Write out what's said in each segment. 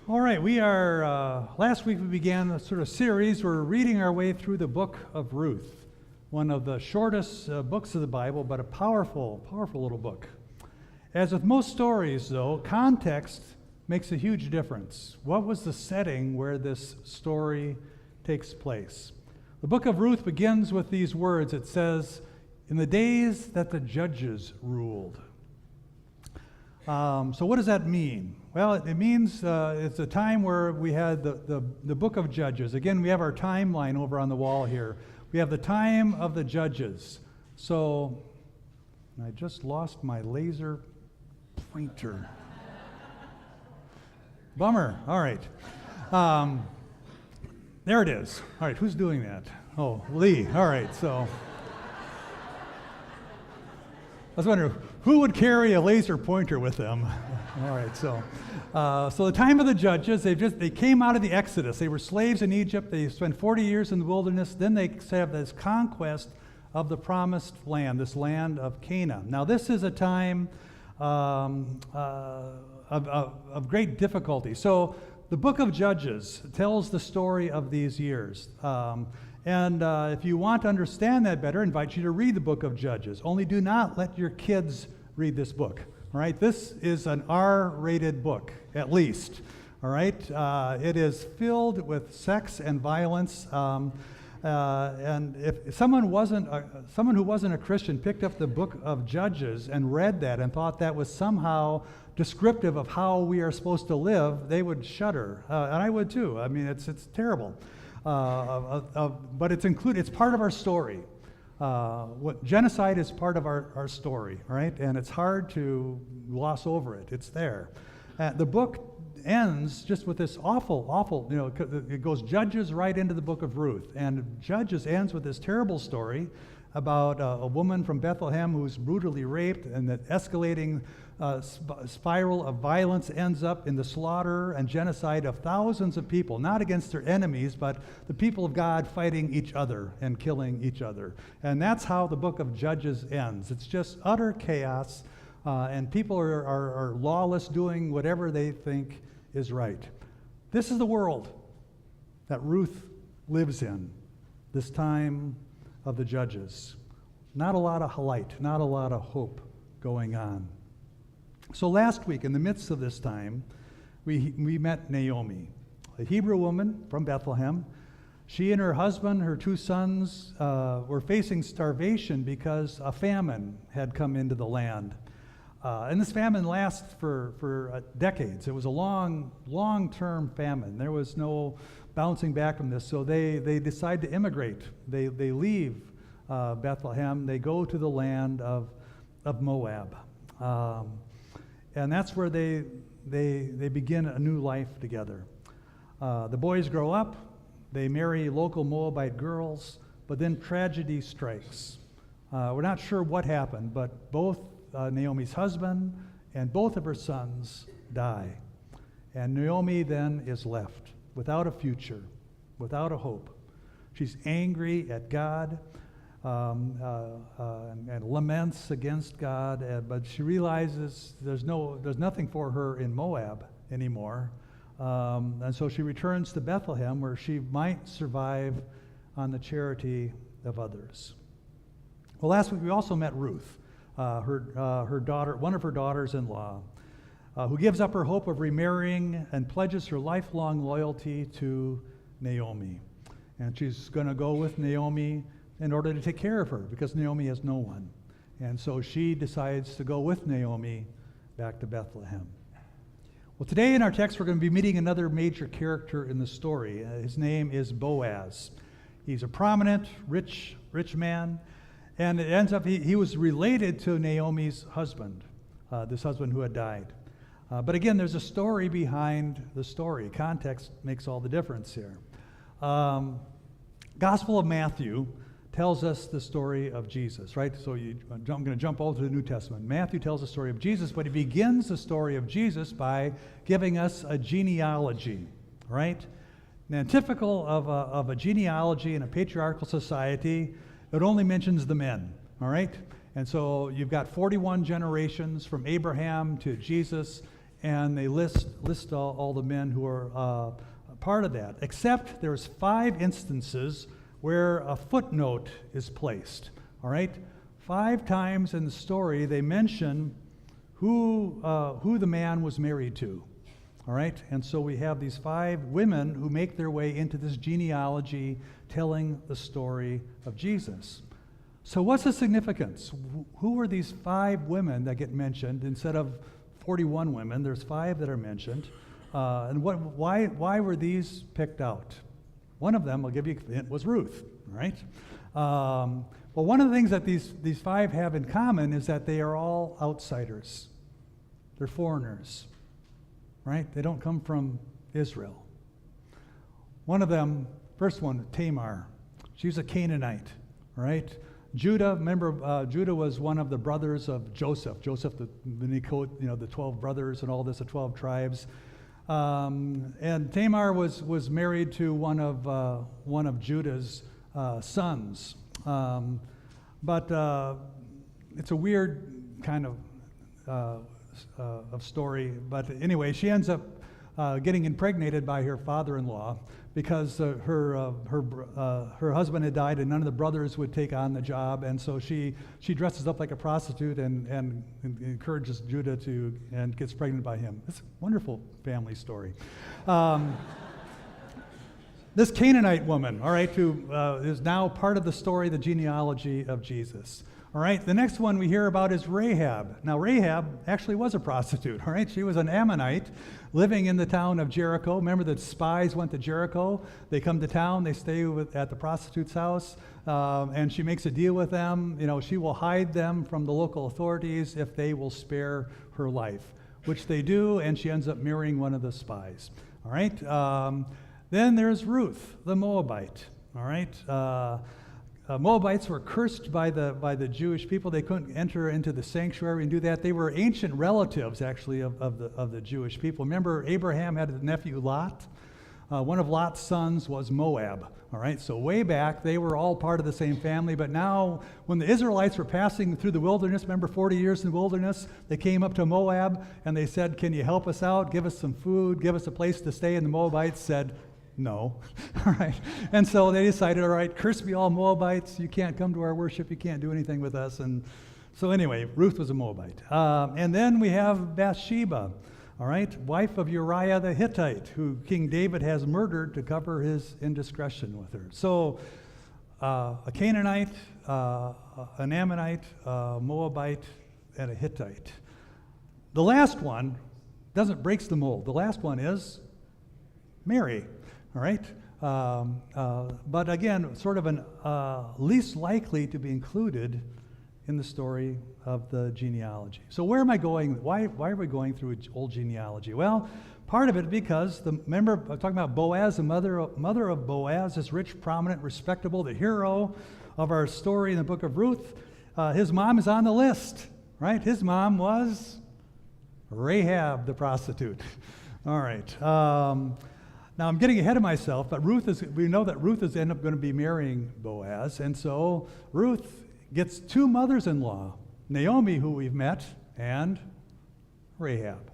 All right, we are, last week we began a sort of series. We're reading our way through the book of Ruth, one of the shortest books of the Bible, but a powerful, powerful little book. As with most stories, though, context makes a huge difference. What was the setting where this story takes place? The book of Ruth begins with these words. It says, "In the days that the judges ruled." So what does that mean? Well, it means it's a time where we had the book of Judges. Again, we have our timeline over on the wall here. We have the time of the judges. So I just lost my laser pointer. Bummer. All right. There it is. All right, who's doing that? Oh, Lee. All right, so I was wondering, who would carry a laser pointer with them? All right, so the time of the judges, they came out of the Exodus. They were slaves in Egypt. They spent 40 years in the wilderness. Then they have this conquest of the promised land, this land of Canaan. Now, this is a time of great difficulty. So the book of Judges tells the story of these years. And if you want to understand that better, I invite you to read the book of Judges. Only do not let your kids read this book. All right, this is an R-rated book, at least. All right, it is filled with sex and violence. And if someone who wasn't a Christian picked up the book of Judges and read that and thought that was somehow descriptive of how we are supposed to live, they would shudder, and I would too. I mean, it's terrible. But it's included. It's part of our story. Genocide is part of our story, right? And it's hard to gloss over it. It's there. The book ends just with this awful, it goes Judges right into the book of Ruth. And Judges ends with this terrible story about a woman from Bethlehem who's brutally raped, and that escalating spiral of violence ends up in the slaughter and genocide of thousands of people, not against their enemies, but the people of God fighting each other and killing each other. And that's how the book of Judges ends. It's just utter chaos, and people are lawless, doing whatever they think is right. This is the world that Ruth lives in, this time of the judges. Not a lot of light, not a lot of hope going on. So last week, in the midst of this time, we met Naomi, a Hebrew woman from Bethlehem. She and her husband, her two sons, were facing starvation because a famine had come into the land. And this famine lasts for decades. It was a long-term famine. There was no bouncing back from this. So they decide to immigrate. They leave Bethlehem. They go to the land of Moab. And that's where they begin a new life together. The boys grow up. They marry local Moabite girls. But then tragedy strikes. We're not sure what happened, but both Naomi's husband and both of her sons die. And Naomi then is left without a future, without a hope. She's angry at God and laments against God, but she realizes there's nothing for her in Moab anymore. And so she returns to Bethlehem, where she might survive on the charity of others. Well, last week we also met Ruth. Her daughter, one of her daughters-in-law, who gives up her hope of remarrying and pledges her lifelong loyalty to Naomi. And she's going to go with Naomi in order to take care of her, because Naomi has no one. And so she decides to go with Naomi back to Bethlehem. Well, today in our text, we're going to be meeting another major character in the story. His name is Boaz. He's a prominent, rich man. And it ends up, he was related to Naomi's husband, this husband who had died. But again, there's a story behind the story. Context makes all the difference here. Gospel of Matthew tells us the story of Jesus, right? So I'm going to jump over to the New Testament. Matthew tells the story of Jesus, but he begins the story of Jesus by giving us a genealogy, right? Now, typical of a genealogy in a patriarchal society, it only mentions the men, all right? And so you've got 41 generations from Abraham to Jesus, and they list all the men who are part of that, except there's 5 instances where a footnote is placed. All right, 5 times in the story they mention who the man was married to. All right, and so we have these 5 women who make their way into this genealogy telling the story of Jesus. So what's the significance? Who were these 5 women that get mentioned? Instead of 41 women, there's 5 that are mentioned. And why were these picked out? One of them, I'll give you a hint, was Ruth, right? Well, one of the things that these 5 have in common is that they are all outsiders. They're foreigners, right? They don't come from Israel. One of them, first one, Tamar. She's a Canaanite, right? Judah, remember, Judah was one of the brothers of Joseph. Joseph, the 12 brothers and all this, the 12 tribes. And Tamar was married to one of Judah's sons. But it's a weird kind of story. But anyway, she ends up getting impregnated by her father-in-law because her husband had died and none of the brothers would take on the job, and so she dresses up like a prostitute and encourages Judah and gets pregnant by him. It's a wonderful family story. This Canaanite woman, all right, who is now part of the story, the genealogy of Jesus. All right, the next one we hear about is Rahab. Now, Rahab actually was a prostitute, all right? She was an Ammonite living in the town of Jericho. Remember the spies went to Jericho. They come to town, they stay at the prostitute's house, and she makes a deal with them. You know, she will hide them from the local authorities if they will spare her life, which they do, and she ends up marrying one of the spies, all right? Then there's Ruth, the Moabite, all right? Moabites were cursed by the Jewish people. They couldn't enter into the sanctuary and do that. They were ancient relatives, actually, of the Jewish people. Remember, Abraham had a nephew, Lot. One of Lot's sons was Moab. All right, so way back, they were all part of the same family. But now, when the Israelites were passing through the wilderness, remember 40 years in the wilderness, they came up to Moab and they said, "Can you help us out? Give us some food, give us a place to stay." And the Moabites said, "No." All right. And so they decided, all right, curse be all Moabites. You can't come to our worship. You can't do anything with us. And so anyway, Ruth was a Moabite. And then we have Bathsheba, all right, wife of Uriah the Hittite, who King David has murdered to cover his indiscretion with her. So a Canaanite, an Ammonite, a Moabite, and a Hittite. The last one breaks the mold. The last one is Mary. All right, but again, sort of an least likely to be included in the story of the genealogy. So where am I going? Why are we going through old genealogy? Well, part of it because remember I'm talking about Boaz, the mother of Boaz, this rich, prominent, respectable, the hero of our story in the book of Ruth. His mom is on the list, right? His mom was Rahab the prostitute. All right. Now, I'm getting ahead of myself, but we know that Ruth is end up going to be marrying Boaz, and so Ruth gets 2 mothers-in-law, Naomi, who we've met, and Rahab.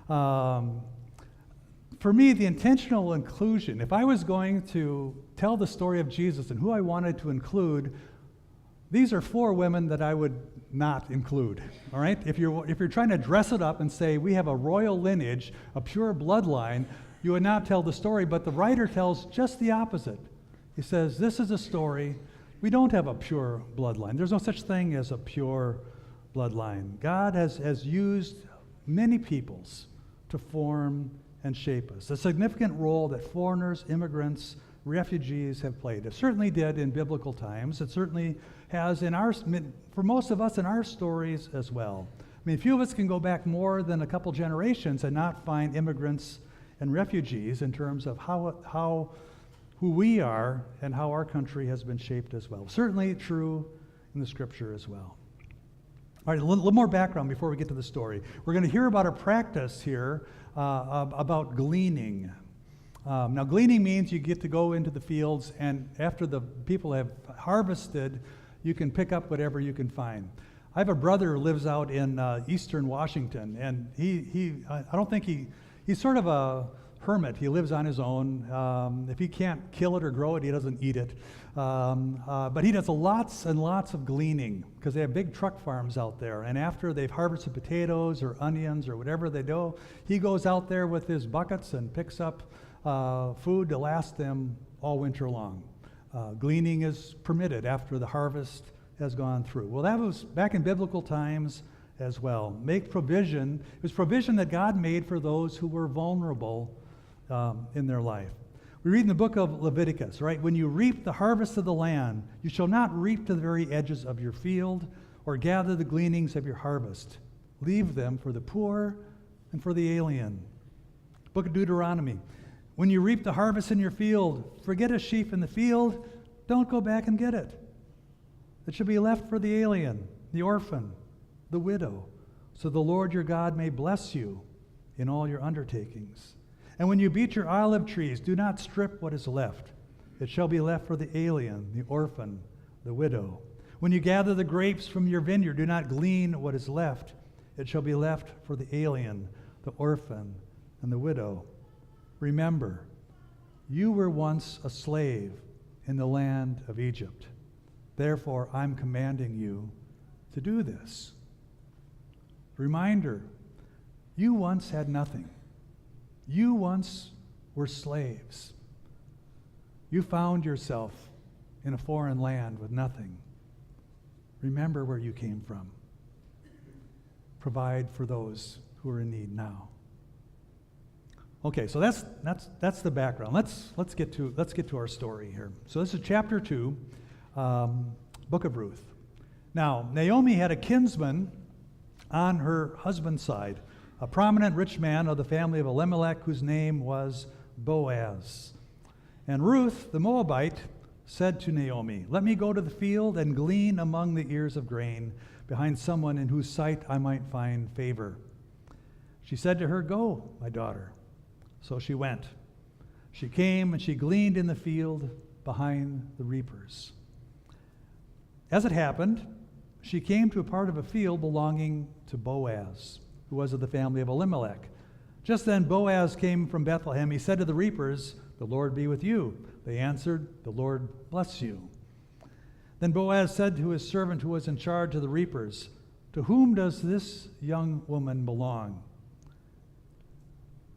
For me, the intentional inclusion, if I was going to tell the story of Jesus and who I wanted to include, these are 4 women that I would not include, all right? If you're trying to dress it up and say, we have a royal lineage, a pure bloodline, you would not tell the story, but the writer tells just the opposite. He says, this is a story. We don't have a pure bloodline. There's no such thing as a pure bloodline. God has used many peoples to form and shape us. A significant role that foreigners, immigrants, refugees have played. It certainly did in biblical times. It certainly has for most of us in our stories as well. I mean, few of us can go back more than a couple generations and not find immigrants and refugees in terms of who we are and how our country has been shaped as well. Certainly true in the scripture as well. All right, a little more background before we get to the story. We're going to hear about a practice here about gleaning. Now, gleaning means you get to go into the fields, and after the people have harvested, you can pick up whatever you can find. I have a brother who lives out in eastern Washington, and I don't think he's sort of a hermit. He lives on his own. If he can't kill it or grow it, he doesn't eat it. But he does lots and lots of gleaning because they have big truck farms out there. And after they've harvested potatoes or onions or whatever they do, he goes out there with his buckets and picks up food to last them all winter long. Gleaning is permitted after the harvest has gone through. Well, that was back in biblical times as well. Make provision. It was provision that God made for those who were vulnerable in their life. We read in the book of Leviticus, right? When you reap the harvest of the land, you shall not reap to the very edges of your field or gather the gleanings of your harvest. Leave them for the poor and for the alien. Book of Deuteronomy. When you reap the harvest in your field, forget a sheaf in the field, don't go back and get it. It should be left for the alien, the orphan, the widow, so the Lord your God may bless you in all your undertakings. And when you beat your olive trees, do not strip what is left. It shall be left for the alien, the orphan, the widow. When you gather the grapes from your vineyard, do not glean what is left. It shall be left for the alien, the orphan, and the widow. Remember, you were once a slave in the land of Egypt. Therefore, I'm commanding you to do this. Reminder, you once had nothing. You once were slaves. You found yourself in a foreign land with nothing. Remember where you came from. Provide for those who are in need now. Okay, so that's the background. Let's get to our story here. So this is chapter 2, book of Ruth. Now, Naomi had a kinsman on her husband's side, a prominent rich man of the family of Elimelech, whose name was Boaz. And Ruth, the Moabite, said to Naomi, "Let me go to the field and glean among the ears of grain behind someone in whose sight I might find favor." She said to her, "Go, my daughter." So she went. She came and she gleaned in the field behind the reapers. As it happened, she came to a part of a field belonging to Boaz, who was of the family of Elimelech. Just then Boaz came from Bethlehem. He said to the reapers, "The Lord be with you." They answered, "The Lord bless you." Then Boaz said to his servant who was in charge of the reapers, "To whom does this young woman belong?"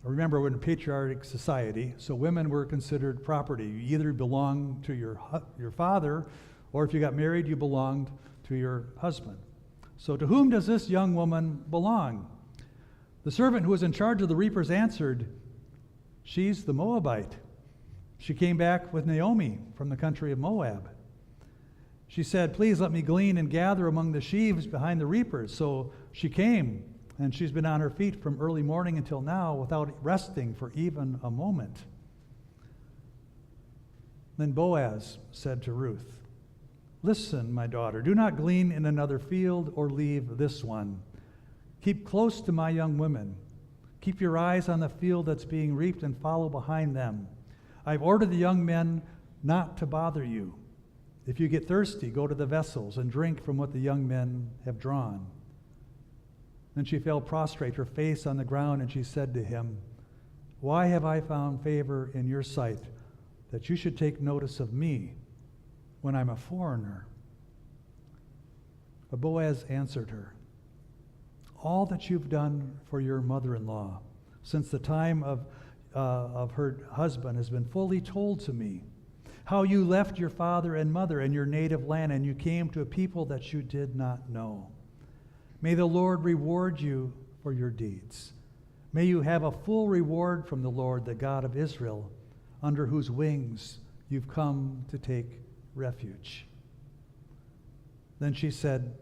Remember, we're in a patriarchal society, so women were considered property. You either belonged to your father, or if you got married, you belonged to your husband. So to whom does this young woman belong? The servant who was in charge of the reapers answered, "She's the Moabite. She came back with Naomi from the country of Moab." She said, "Please let me glean and gather among the sheaves behind the reapers." So she came, and she's been on her feet from early morning until now without resting for even a moment. Then Boaz said to Ruth, "Listen, my daughter, do not glean in another field or leave this one. Keep close to my young women. Keep your eyes on the field that's being reaped and follow behind them. I've ordered the young men not to bother you. If you get thirsty, go to the vessels and drink from what the young men have drawn." Then she fell prostrate, her face on the ground, and she said to him, "Why have I found favor in your sight that you should take notice of me when I'm a foreigner?" But Boaz answered her, "All that you've done for your mother-in-law since the time of her husband has been fully told to me. How you left your father and mother and your native land, and you came to a people that you did not know. May the Lord reward you for your deeds. May you have a full reward from the Lord, the God of Israel, under whose wings you've come to take refuge." Then she said,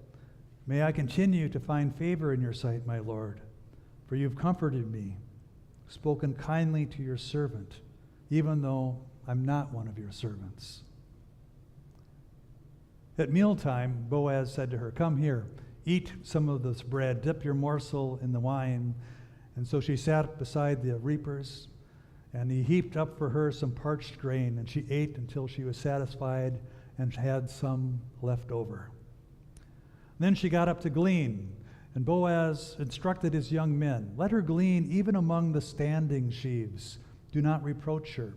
"May I continue to find favor in your sight, my Lord, for you've comforted me, spoken kindly to your servant, even though I'm not one of your servants." At mealtime, Boaz said to her, "Come here. Eat some of this bread, dip your morsel in the wine." And so she sat beside the reapers, and he heaped up for her some parched grain, and she ate until she was satisfied and had some left over. Then she got up to glean, and Boaz instructed his young men, "Let her glean even among the standing sheaves. Do not reproach her.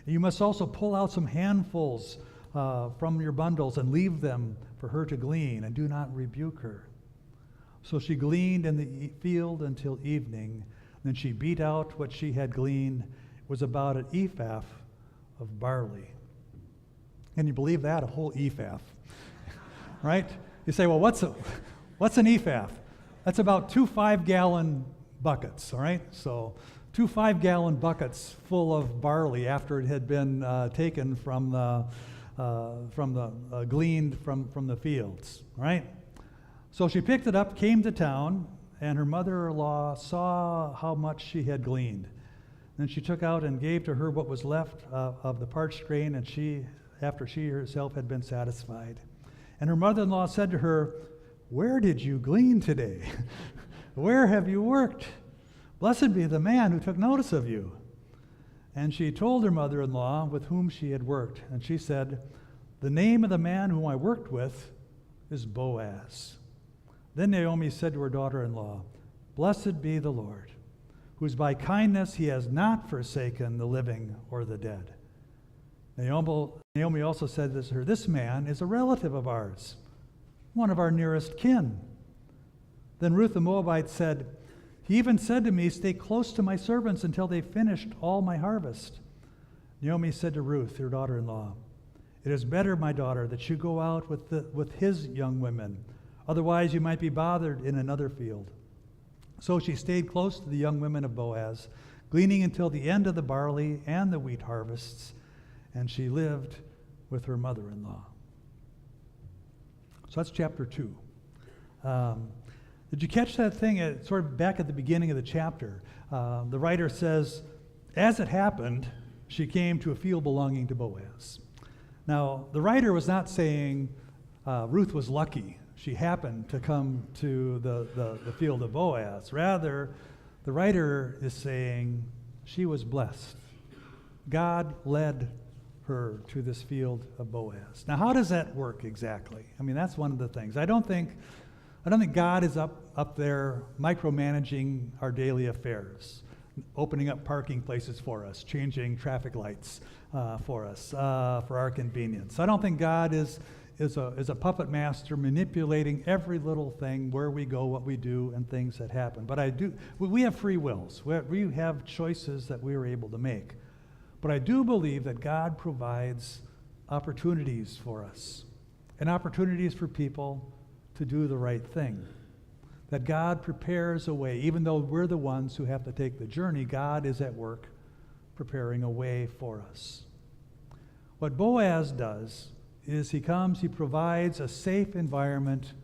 And you must also pull out some handfuls from your bundles and leave them for her to glean, and do not rebuke her." So she gleaned in the field until evening. Then she beat out what she had gleaned. It was about an ephah of barley. Can you believe that? A whole ephah, right? You say, well, what's an ephah? That's about 2 5-gallon buckets, all right? So 2 5-gallon buckets full of barley after it had been taken from the gleaned from the fields, right? So she picked it up, came to town, and her mother-in-law saw how much she had gleaned. Then she took out and gave to her what was left of the parched grain, and after she herself had been satisfied. And her mother-in-law said to her, "Where did you glean today? Where have you worked? Blessed be the man who took notice of you." And she told her mother-in-law with whom she had worked. And she said, "The name of the man whom I worked with is Boaz." Then Naomi said to her daughter-in-law, "Blessed be the Lord, whose by kindness he has not forsaken the living or the dead." Naomi also said this to her, "This man is a relative of ours, one of our nearest kin." Then Ruth the Moabite said, "He even said to me, 'Stay close to my servants until they've finished all my harvest.'" Naomi said to Ruth, her daughter-in-law, "It is better, my daughter, that you go out with his young women. Otherwise you might be bothered in another field." So she stayed close to the young women of Boaz, gleaning until the end of the barley and the wheat harvests, and she lived with her mother-in-law. So that's chapter 2. Did you catch that thing sort of back at the beginning of the chapter? The writer says, "As it happened, she came to a field belonging to Boaz." Now, the writer was not saying Ruth was lucky. She happened to come to the field of Boaz. Rather, the writer is saying she was blessed. God led her to this field of Boaz. Now, how does that work exactly? I mean, that's one of the things. I don't think God is up there micromanaging our daily affairs, opening up parking places for us, changing traffic lights for us, for our convenience. I don't think God is a puppet master manipulating every little thing, where we go, what we do, and things that happen. But we have free wills. We have choices that we are able to make. But I do believe that God provides opportunities for us and opportunities for people to do the right thing. That God prepares a way. Even though we're the ones who have to take the journey, God is at work preparing a way for us. What Boaz does is he provides a safe environment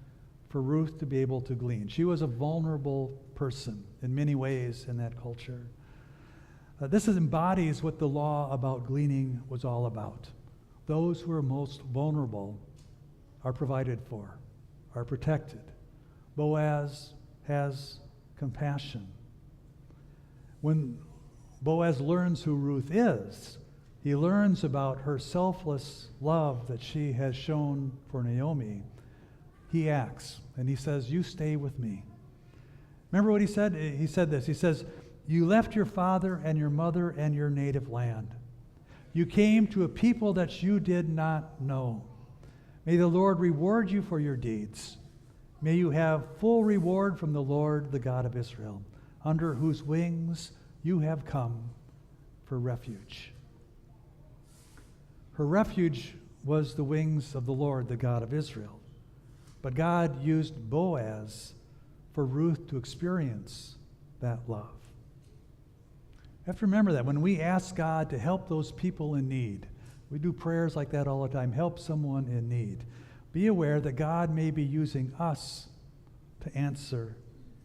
for Ruth to be able to glean. She was a vulnerable person in many ways in that culture. This embodies what the law about gleaning was all about. Those who are most vulnerable are provided for, are protected. Boaz has compassion. When Boaz learns who Ruth is, he learns about her selfless love that she has shown for Naomi. He acts, and he says, "You stay with me." Remember what he said? He said this. He says, "You left your father and your mother and your native land. You came to a people that you did not know. May the Lord reward you for your deeds. May you have full reward from the Lord, the God of Israel, under whose wings you have come for refuge." Her refuge was the wings of the Lord, the God of Israel. But God used Boaz for Ruth to experience that love. You have to remember that when we ask God to help those people in need, we do prayers like that all the time, help someone in need. Be aware that God may be using us to answer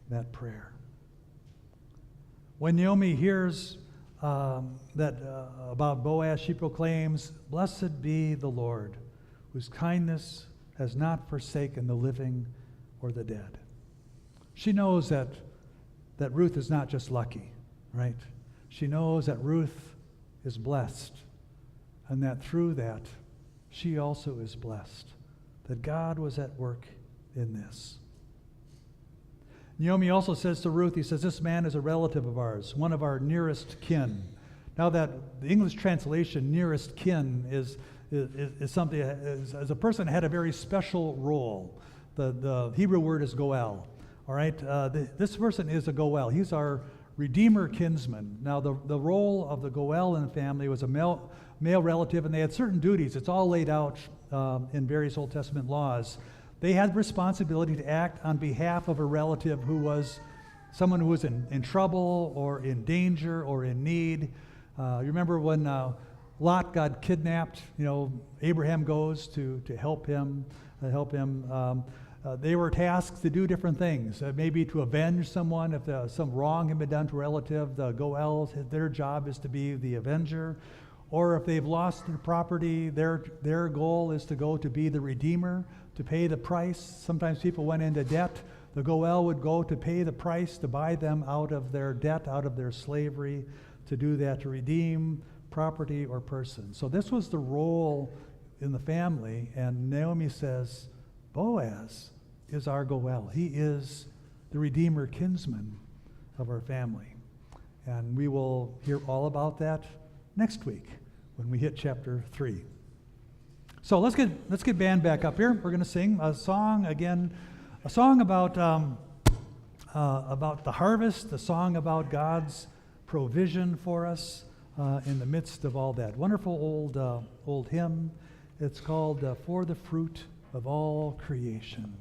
that prayer. When Naomi hears about Boaz, she proclaims, "Blessed be the Lord, whose kindness has not forsaken the living or the dead." She knows that Ruth is not just lucky, right? She knows that Ruth is blessed, and that through that, she also is blessed, that God was at work in this. Naomi also says to Ruth, he says, this man is a relative of ours, one of our nearest kin. Now that the English translation, nearest kin, is something, as a person had a very special role. The Hebrew word is goel. All right, this person is a goel. He's our redeemer kinsman. Now the role of the goel in the family was a male relative, and they had certain duties. It's all laid out in various Old Testament laws. They had responsibility to act on behalf of a relative who was someone who was in trouble or in danger or in need. You remember when Lot got kidnapped? Abraham goes to help him. They were tasked to do different things, maybe to avenge someone if some wrong had been done to a relative. The goels, their job is to be the avenger. Or if they've lost their property, their goal is to go to be the redeemer, to pay the price. Sometimes people went into debt. The goel would go to pay the price to buy them out of their debt, out of their slavery, to do that, to redeem property or person. So this was the role in the family, and Naomi says, Boaz is our goel. He is the redeemer kinsman of our family. And we will hear all about that next week when we hit chapter 3. So let's get band back up here. We're going to sing a song again, a song about the harvest, a song about God's provision for us in the midst of all that. Wonderful old hymn. It's called For the Fruit of All Creation.